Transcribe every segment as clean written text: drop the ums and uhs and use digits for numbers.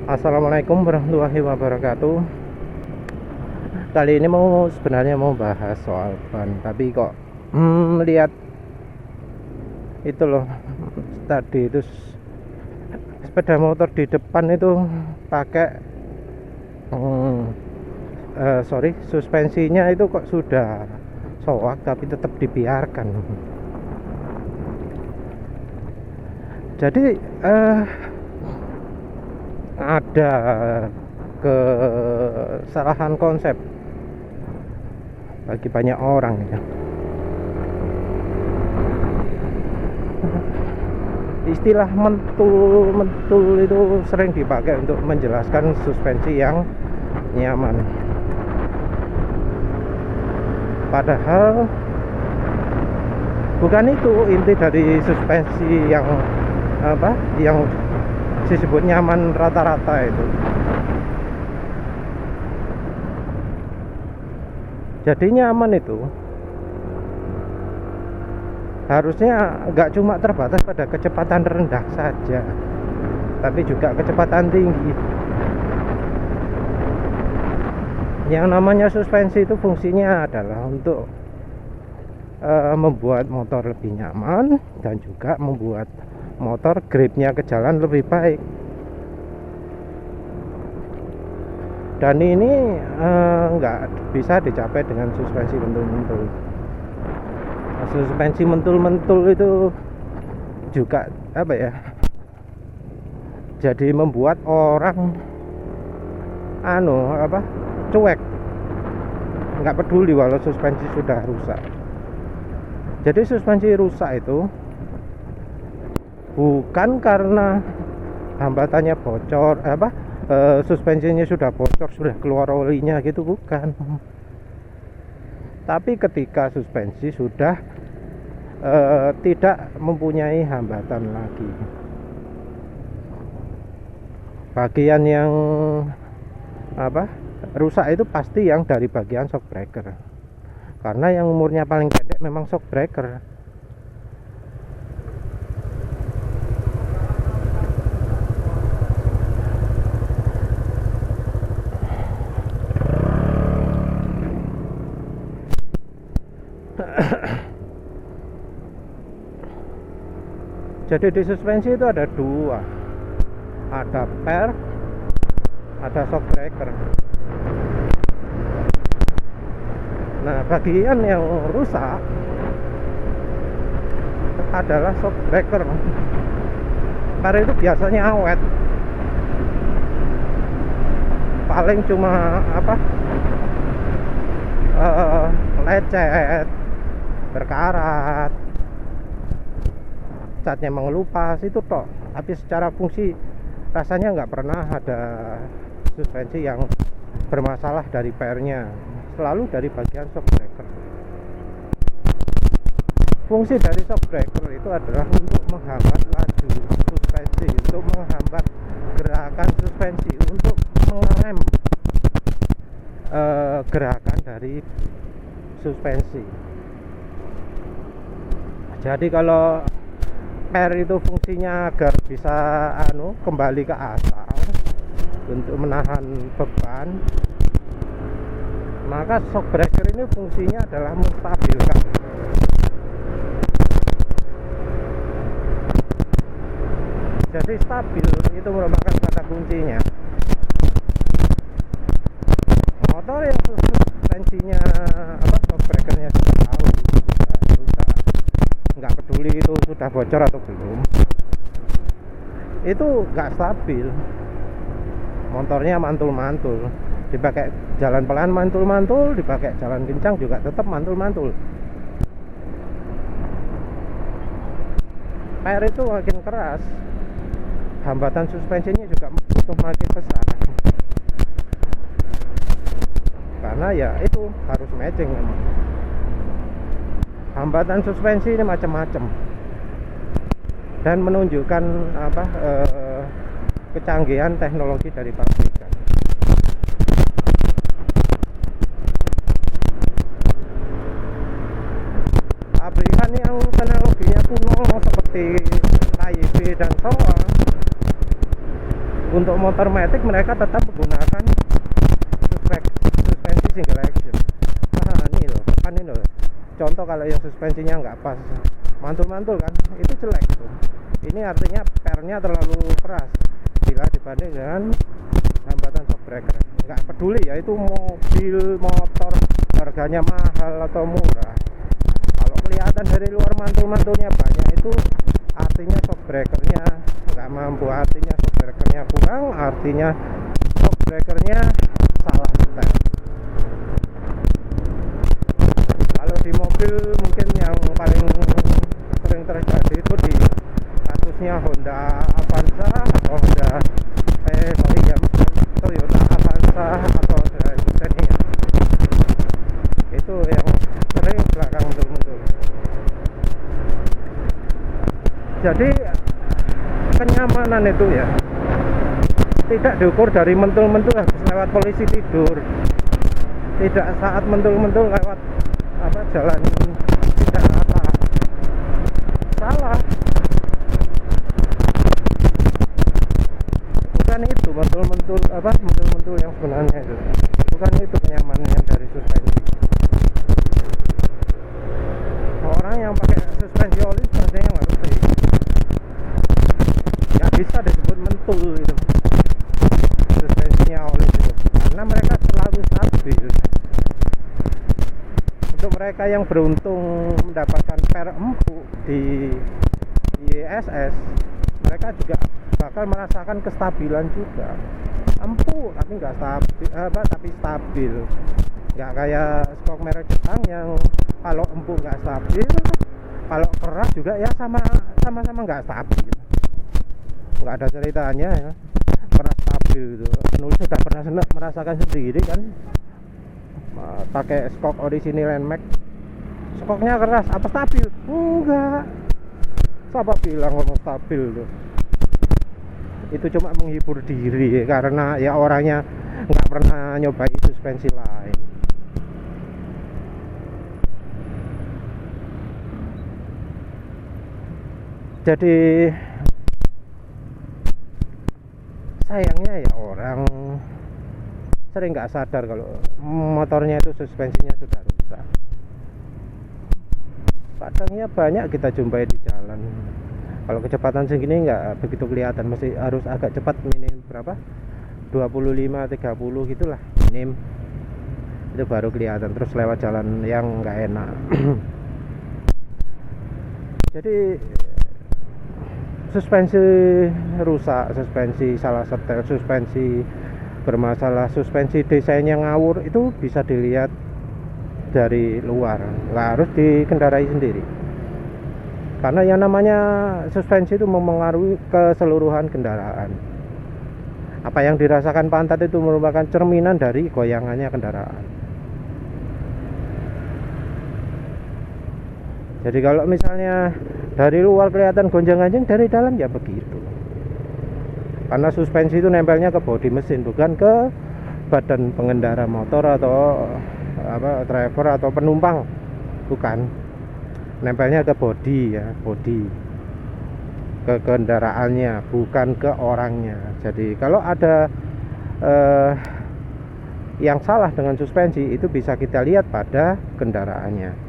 Assalamualaikum warahmatullahi wabarakatuh. Kali ini sebenarnya mau bahas soal ban, tapi kok lihat itu loh, tadi itu sepeda motor di depan itu pakai suspensinya itu kok sudah soak tapi tetap dibiarkan. Jadi ada kesalahan konsep bagi banyak orang ya. Istilah mentul itu sering dipakai untuk menjelaskan suspensi yang nyaman. Padahal bukan itu inti dari suspensi yang disebut nyaman rata-rata itu. Jadi nyaman itu harusnya nggak cuma terbatas pada kecepatan rendah saja, tapi juga kecepatan tinggi. Yang namanya suspensi itu fungsinya adalah untuk membuat motor lebih nyaman dan juga membuat motor gripnya ke jalan lebih baik. Dan ini nggak bisa dicapai dengan suspensi mentul-mentul. Suspensi mentul-mentul itu juga jadi membuat orang cuek, nggak peduli walau suspensi sudah rusak. Jadi suspensi rusak itu bukan karena hambatannya bocor, suspensinya sudah bocor, sudah keluar olinya gitu, bukan. Tapi ketika suspensi sudah tidak mempunyai hambatan lagi, bagian yang rusak itu pasti yang dari bagian shock breaker, karena yang umurnya paling pendek memang shock breaker. Jadi di suspensi itu ada dua, ada per, ada shock breaker. Nah, bagian yang rusak adalah shock breaker. Per itu biasanya awet, paling cuma lecet, berkarat, catnya mengelupas, itu tok. Tapi secara fungsi rasanya nggak pernah ada suspensi yang bermasalah dari pernya, selalu dari bagian shock breaker. Fungsi dari shock breaker itu adalah untuk menghambat laju suspensi, untuk menghambat gerakan suspensi, untuk mengerem gerakan dari suspensi. Jadi kalau per itu fungsinya agar bisa kembali ke asal untuk menahan beban, maka shock breaker ini fungsinya adalah menstabilkan. Jadi stabil itu merupakan kata kuncinya. Motor yang suspensinya shock breakernya sudah tahu, sudah rusak, nggak peduli itu sudah bocor atau belum, itu nggak stabil. Motornya mantul-mantul, dipakai jalan pelan mantul-mantul, dipakai jalan kencang juga tetap mantul-mantul. Per itu makin keras, hambatan suspensinya juga butuh makin besar, karena ya itu harus matching memang. Hambatan suspensi ini macam-macam dan menunjukkan kecanggihan teknologi dari pabrikan. Pabrikan yang teknologinya kuno seperti KYB dan so on, Untuk motor matic mereka tetap menggunakan suspensi single action. Ini loh, depan ini loh. Contoh kalau yang suspensinya nggak pas, mantul-mantul kan, itu jelek tuh. Ini artinya pernya terlalu keras bila dibanding dengan hambatan shock breaker. Nggak peduli ya itu mobil, motor, harganya mahal atau murah. Kalau kelihatan dari luar mantul-mantulnya banyak, itu artinya shock breakernya nggak mampu, artinya shock breakernya kurang, artinya shock breakernya salah setel. Kalau di mobil mungkin yang paling sering terjadi itu di kasusnya Honda Avanza atau Toyota Avanza atau Xenia. Itu yang sering belakang mundur-mundur. Jadi kenyamanan itu ya tidak diukur dari mentul-mentul habis lewat polisi tidur, tidak saat mentul-mentul lewat jalan tidak salah. Bukan itu mentul-mentul yang sebenarnya itu, bukan itu kenyamanan yang dari suspensi. Orang yang pakai suspensi oli sebenarnya nggak ngerti, nggak bisa disebut mentul itu suspensinya oli itu, karena mereka terlalu stabil. Untuk mereka yang beruntung mendapatkan per empuk di ISS, mereka juga bakal merasakan kestabilan juga. Empuk tapi nggak stabil, tapi stabil. Nggak kayak skok merek Jepang yang kalau empuk nggak stabil, kalau keras juga ya sama-sama nggak stabil. Nggak ada ceritanya ya. Keras stabil itu. Penulis sudah pernah merasakan sendiri kan. Pakai skok orisinil Nmax, skoknya keras, apa stabil? Enggak. Siapa bilang ngomong stabil tuh? Itu cuma menghibur diri karena ya orangnya nggak pernah nyobain suspensi lain. Jadi sayangnya ya orang sering nggak sadar kalau motornya itu suspensinya sudah rusak. Kadang ya banyak kita jumpai di jalan. Kalau kecepatan segini nggak begitu kelihatan, masih harus agak cepat, minim berapa? 25-30 gitulah minim. Itu baru kelihatan, terus lewat jalan yang nggak enak. Jadi suspensi rusak, suspensi salah setel, suspensi bermasalah, suspensi desainnya ngawur, itu bisa dilihat dari luar, nggak harus dikendarai sendiri, karena yang namanya suspensi itu mempengaruhi keseluruhan kendaraan. Apa yang dirasakan pantat itu merupakan cerminan dari goyangannya kendaraan. Jadi kalau misalnya dari luar kelihatan gonjang-ganjing, dari dalam ya begitu. Karena suspensi itu nempelnya ke bodi mesin, bukan ke badan pengendara motor atau driver atau penumpang, bukan. Nempelnya ke bodi ya, bodi, ke kendaraannya, bukan ke orangnya. Jadi kalau ada yang salah dengan suspensi, itu bisa kita lihat pada kendaraannya.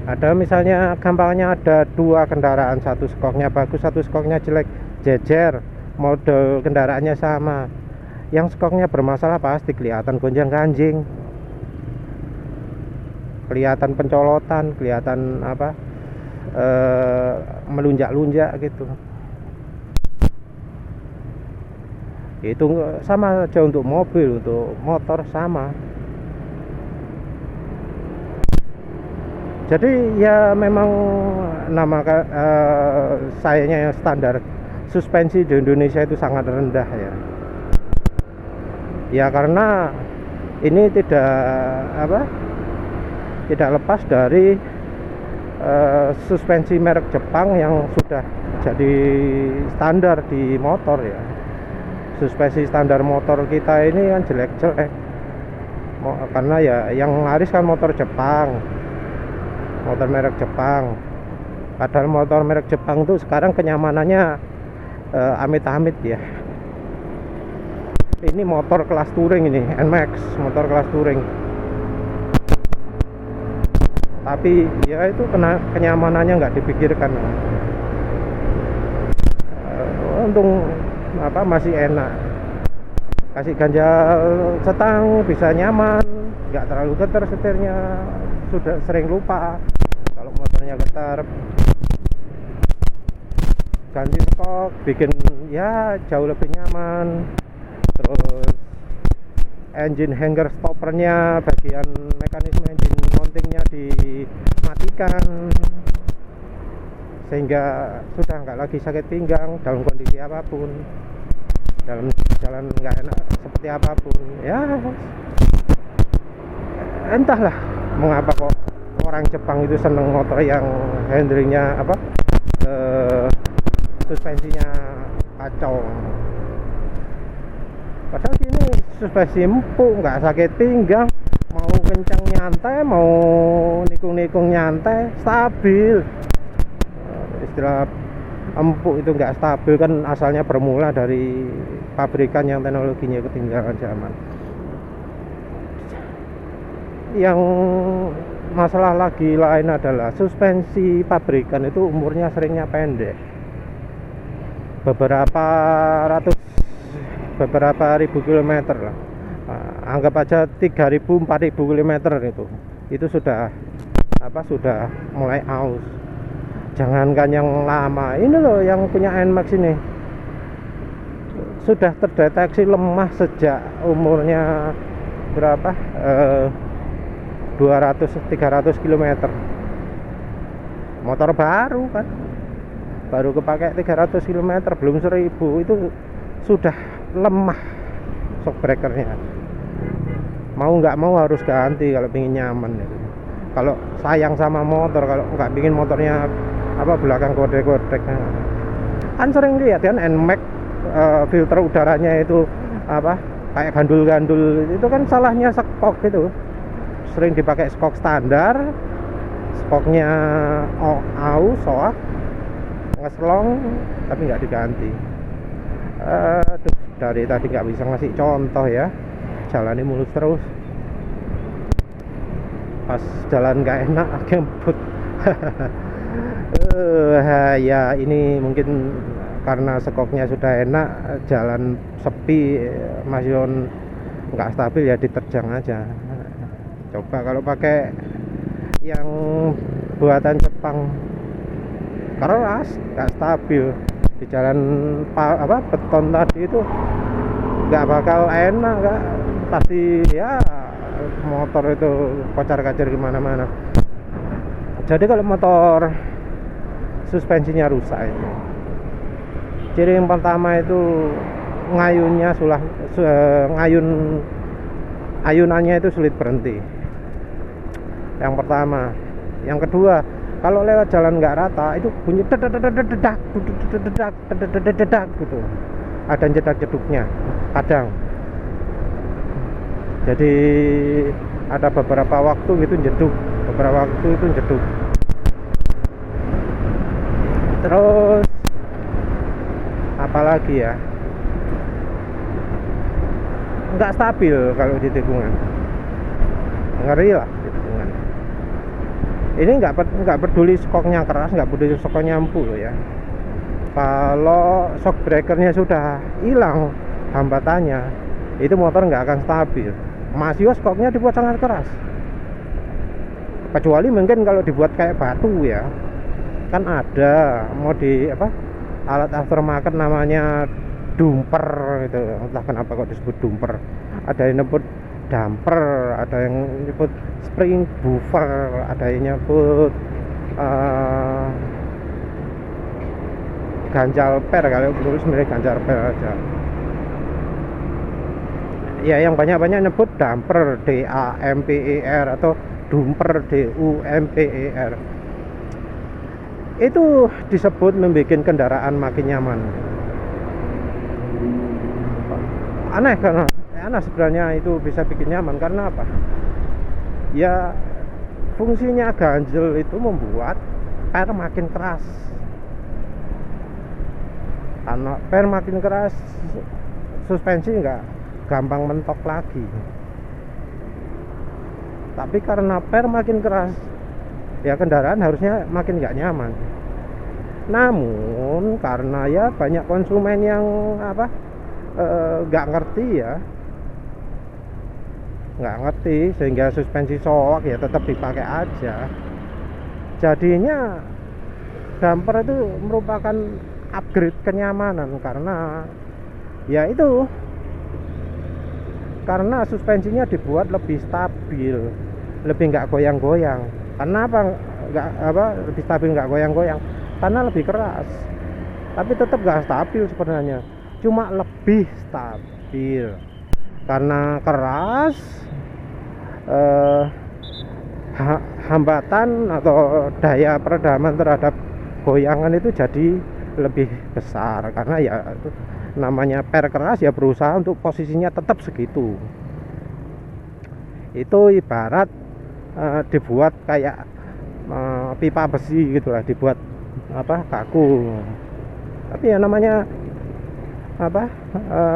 Ada misalnya gampangnya ada dua kendaraan, satu skoknya bagus, satu skoknya jelek, jejer, model kendaraannya sama. Yang skoknya bermasalah pasti kelihatan gonjang-ganjing, kelihatan pencolotan, kelihatan melunjak-lunjak gitu. Itu sama aja untuk mobil, untuk motor sama. Jadi ya memang sayangnya standar suspensi di Indonesia itu sangat rendah ya. Ya karena ini tidak lepas dari suspensi merek Jepang yang sudah jadi standar di motor ya. Suspensi standar motor kita ini kan jelek-jelek, karena ya yang laris kan motor Jepang, motor merek Jepang. Padahal motor merek Jepang tuh sekarang kenyamanannya amit-amit ya. Ini motor kelas touring, ini NMAX, motor kelas touring. Tapi ya itu kenyamanannya nggak dipikirkan. Untung masih enak, kasih ganjal setang bisa nyaman, nggak terlalu getar setirnya. Sudah sering lupa kalau motornya getar. Ganti stok bikin ya jauh lebih nyaman. Terus engine hanger stoppernya, bagian mekanisme engine mountingnya dimatikan, sehingga sudah nggak lagi sakit pinggang dalam kondisi apapun, dalam jalan nggak enak seperti apapun ya. Entahlah mengapa kok orang Jepang itu seneng motor yang handlingnya suspensinya kacau. Padahal gini suspensi empuk, nggak sakit pinggang, mau kencang nyantai, mau nikung-nikung nyantai, stabil. Istilah empuk itu nggak stabil kan asalnya bermula dari pabrikan yang teknologinya ketinggalan zaman. Yang masalah lagi lain adalah suspensi pabrikan itu umurnya seringnya pendek, beberapa ribu kilometer lah. Anggap aja 3.000-4.000 kilometer itu sudah mulai aus. Jangankan yang lama, ini loh yang punya NMAX ini sudah terdeteksi lemah sejak umurnya berapa, 200-300 km. Motor baru kan, baru kepake 300 km, belum 1000, itu sudah lemah shock breakernya. Mau nggak mau harus ganti kalau pengen nyaman gitu. Kalau sayang sama motor, kalau nggak pingin motornya belakang kodek-kodek. Kan sering lihat kan NMAX filter udaranya itu kayak gandul-gandul, itu kan salahnya skok itu. Sering dipakai skok standar, skoknya aus, soak, ngeslong, tapi nggak diganti. Dari tadi nggak bisa ngasih contoh ya, jalannya mulus terus. Pas jalan nggak enak, gemput. Ya ini mungkin karena skoknya sudah enak, jalan sepi, masih nggak stabil ya, diterjang aja. Coba kalau pakai yang buatan Jepang, keras, nggak stabil, di jalan beton tadi itu nggak bakal enak, nggak, pasti ya motor itu kocar-kacir kemana-mana. Jadi kalau motor suspensinya rusak itu, ciri yang pertama itu ngayunnya ayunannya itu sulit berhenti. Yang pertama. Yang kedua, kalau lewat jalan nggak rata itu bunyi dedak gitu. Ada jedak-jeduknya kadang. Jadi ada beberapa waktu gitu jeduk, beberapa waktu itu jeduk. Terus apalagi ya, nggak stabil kalau di tikungan, ngeri lah di tikungan. Ini nggak peduli skoknya keras, nggak peduli skoknya empuk loh ya. Kalau shock breakernya sudah hilang hambatannya, itu motor nggak akan stabil. Masih skoknya dibuat sangat keras, kecuali mungkin kalau dibuat kayak batu ya. Kan ada modi alat aftermarket namanya dumper itu, entah kenapa kok disebut dumper. Ada yang nyebut damper, ada yang nyebut spring buffer, ada yang nyebut ganjal per, kalau dulu sebenarnya ganjal per aja. Ya yang banyak-banyak nyebut damper, DAMPER, atau dumper, DUMPER. Itu disebut membuat kendaraan makin nyaman. Aneh sebenarnya itu bisa bikin nyaman, karena apa? Ya fungsinya ganjel itu membuat air makin keras. Karena per makin keras, suspensi nggak gampang mentok lagi. Tapi karena per makin keras, ya kendaraan harusnya makin nggak nyaman. Namun karena ya banyak konsumen yang nggak ngerti ya, nggak ngerti sehingga suspensi shock ya tetap dipakai aja. Jadinya damper itu merupakan upgrade kenyamanan karena ya itu, karena suspensinya dibuat lebih stabil, lebih nggak goyang-goyang. Kenapa lebih stabil nggak goyang-goyang? Karena lebih keras, tapi tetap nggak stabil sebenarnya, cuma lebih stabil. Karena keras, hambatan atau daya peredaman terhadap goyangan itu jadi lebih besar. Karena ya itu namanya per keras, ya berusaha untuk posisinya tetap segitu. Itu ibarat dibuat kayak pipa besi gitulah, dibuat kaku. Tapi ya namanya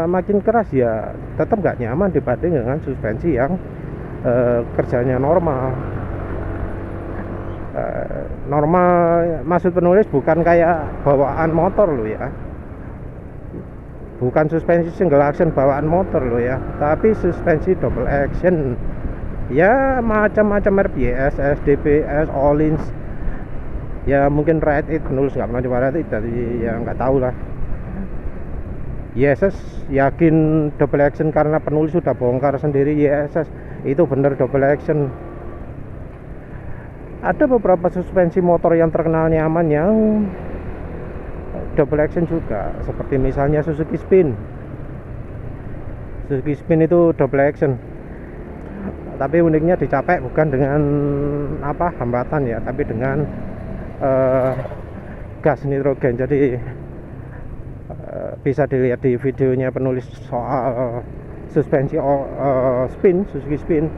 makin keras ya tetap nggak nyaman dibanding dengan suspensi yang kerjanya normal. Normal maksud penulis bukan kayak bawaan motor loh ya, bukan suspensi single action bawaan motor loh ya, tapi suspensi double action ya, macam-macam RPS, SDPS, Öhlins ya, mungkin Ride It, penulis nggak pernah coba Ride It, jadi ya nggak tahu lah. YSS yakin double action karena penulis sudah bongkar sendiri YSS itu bener double action. Ada beberapa suspensi motor yang terkenal nyaman yang double action juga, seperti misalnya Suzuki Spin. Suzuki Spin itu double action, tapi uniknya dicapai bukan dengan hambatan ya, tapi dengan gas nitrogen. Jadi bisa dilihat di videonya penulis soal suspensi Spin, Suzuki Spin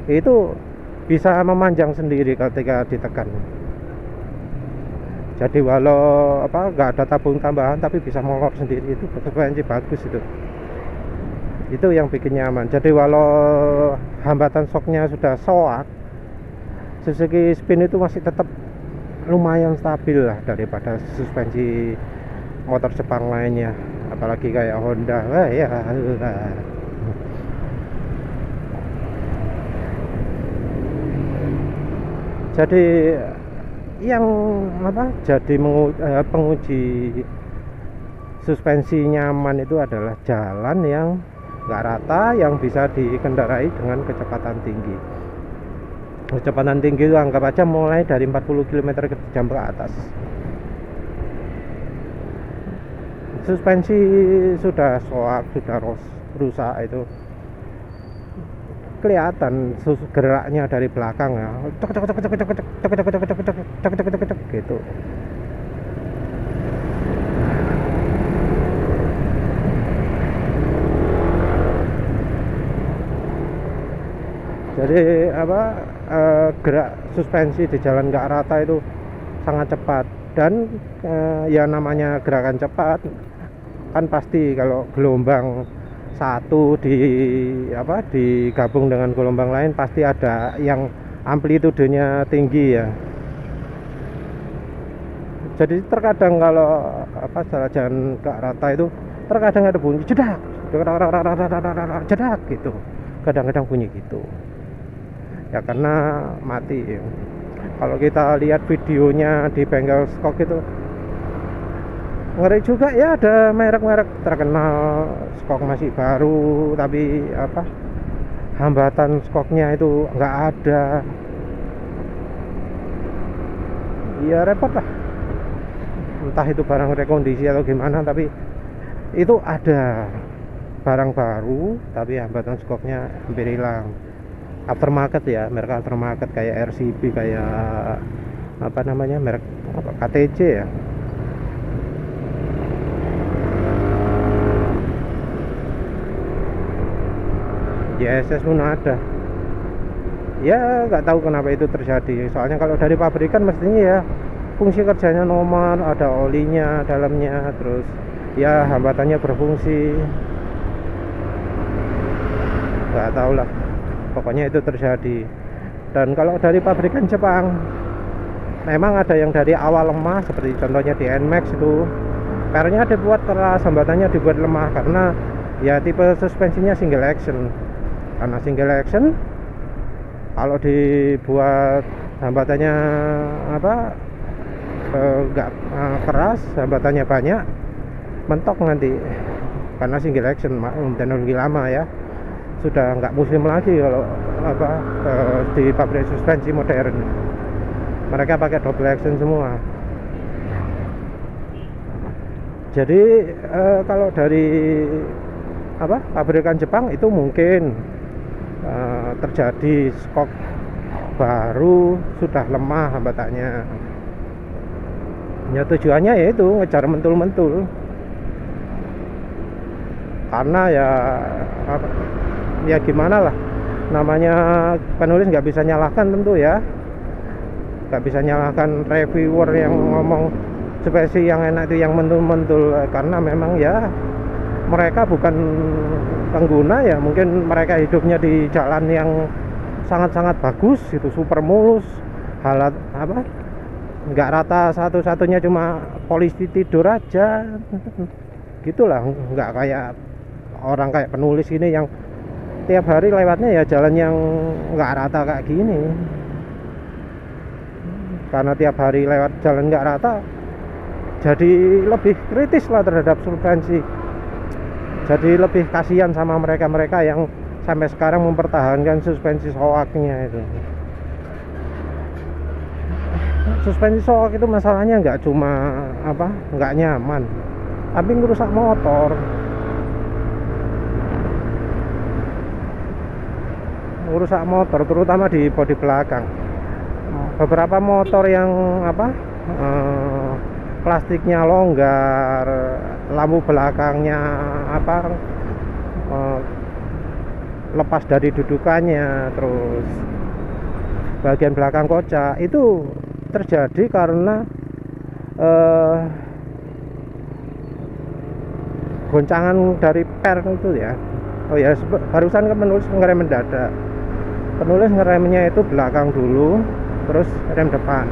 itu bisa memanjang sendiri ketika ditekan. Jadi walau nggak ada tabung tambahan tapi bisa molor sendiri, itu suspensi bagus itu yang bikin nyaman. Jadi walau hambatan shocknya sudah soak, Suzuki Spin itu masih tetap lumayan stabil lah daripada suspensi motor Jepang lainnya, apalagi kayak Honda. Jadi yang jadi penguji suspensi nyaman itu adalah jalan yang nggak rata, yang bisa dikendarai dengan kecepatan tinggi. Kecepatan tinggi itu anggap aja mulai dari 40 km/jam ke atas. Suspensi sudah soak, sudah rusak, itu kelihatan geraknya dari belakang ya, gitu. Jadi gerak suspensi di jalan nggak rata itu sangat cepat, dan ya namanya gerakan cepat kan pasti kalau gelombang satu digabung dengan gelombang lain pasti ada yang amplitudenya tinggi ya. Jadi terkadang kalau jalan nggak rata itu terkadang ada bunyi jedak gitu, kadang-kadang bunyi gitu ya, karena mati ya. Kalau kita lihat videonya di bengkel skok itu ngeri juga ya, ada merek-merek terkenal skok masih baru tapi hambatan skoknya itu nggak ada, ya repot lah. Entah itu barang rekondisi atau gimana, tapi itu ada barang baru tapi hambatan skoknya hampir hilang. Aftermarket ya, merek aftermarket kayak RCB, kayak merek KTC ya. YSS pun ada. Ya nggak tahu kenapa itu terjadi. Soalnya kalau dari pabrikan mestinya ya fungsi kerjanya normal, ada olinya dalamnya, terus ya hambatannya berfungsi, nggak tahu lah, pokoknya itu terjadi. Dan kalau dari pabrikan Jepang memang ada yang dari awal lemah, seperti contohnya di NMAX itu pernya dibuat keras, hambatannya dibuat lemah karena ya tipe suspensinya single action. Karena single action, kalau dibuat hambatannya nggak keras, hambatannya banyak, mentok nanti. Karena single action teknologi lama ya, sudah nggak musim lagi kalau di pabrik suspensi modern. Mereka pakai double action semua. Jadi kalau dari pabrikan Jepang itu mungkin terjadi skok baru, sudah lemah hambatannya. Ya tujuannya yaitu ngejar mentul-mentul. Karena ya gimana lah, namanya penulis nggak bisa nyalahkan tentu ya, nggak bisa nyalahkan reviewer yang ngomong spesi yang enak itu yang mentul-mentul, karena memang ya mereka bukan pengguna ya, mungkin mereka hidupnya di jalan yang sangat-sangat bagus, itu super mulus, halat nggak rata, satu-satunya cuma polisi tidur aja gitulah, nggak kayak orang kayak penulis ini yang tiap hari lewatnya ya jalan yang nggak rata kayak gini. Karena tiap hari lewat jalan nggak rata, jadi lebih kritis lah terhadap suspensi, jadi lebih kasihan sama mereka-mereka yang sampai sekarang mempertahankan suspensi soaknya itu. Suspensi soak itu masalahnya nggak cuma nggak nyaman, tapi ngerusak motor. Ngerusak motor terutama di bodi belakang. Beberapa motor yang plastiknya longgar, lampu belakangnya lepas dari dudukannya, terus bagian belakang kocak, itu terjadi karena goncangan dari per itu ya. Oh ya, barusan kan penulis ngerem mendadak. Penulis ngeremnya itu belakang dulu, terus rem depan.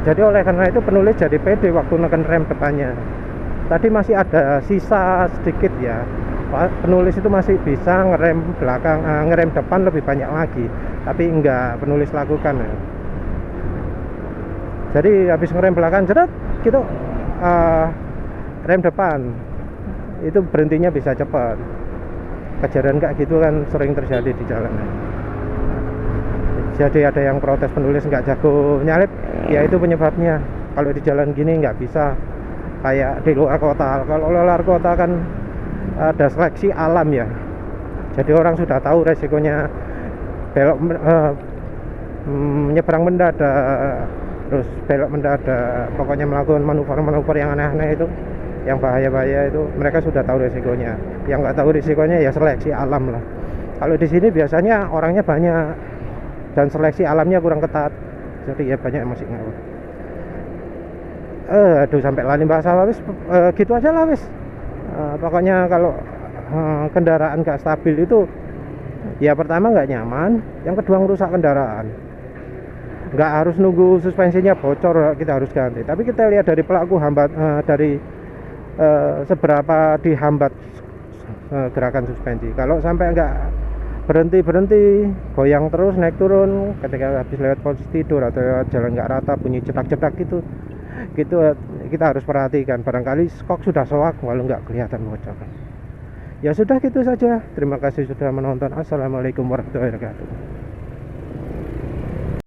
Jadi oleh karena itu penulis jadi pede waktu neken rem depannya. Tadi masih ada sisa sedikit ya, penulis itu masih bisa ngerem belakang, ngerem depan lebih banyak lagi, tapi enggak penulis lakukan ya. Jadi habis ngerem belakang jeret gitu, rem depan itu berhentinya bisa cepat. Kejadian kayak gitu kan sering terjadi di jalanan. Jadi ada yang protes penulis nggak jago nyalip, ya itu penyebabnya. Kalau di jalan gini nggak bisa kayak di luar kota. Kalau luar kota kan ada seleksi alam ya, jadi orang sudah tahu resikonya belok menyeberang mendadak, terus belok mendadak, pokoknya melakukan manuver-manuver yang aneh-aneh itu, yang bahaya-bahaya itu mereka sudah tahu resikonya. Yang nggak tahu resikonya ya seleksi alam lah. Kalau di sini biasanya orangnya banyak dan seleksi alamnya kurang ketat, jadi ya banyak yang masih ngawur. Aduh sampai lali bahasa wis, gitu aja lah wis. Pokoknya kalau kendaraan gak stabil itu ya pertama nggak nyaman, yang kedua merusak kendaraan. Nggak harus nunggu suspensinya bocor kita harus ganti, tapi kita lihat dari pelaku dari seberapa dihambat gerakan suspensi. Kalau sampai nggak berhenti goyang terus naik turun ketika habis lewat posisi tidur atau lewat jalan nggak rata, bunyi cetak-cetak gitu kita harus perhatikan. Barangkali skok sudah soak walau nggak kelihatan bocor. Ya sudah gitu saja, terima kasih sudah menonton. Assalamualaikum warahmatullahi wabarakatuh.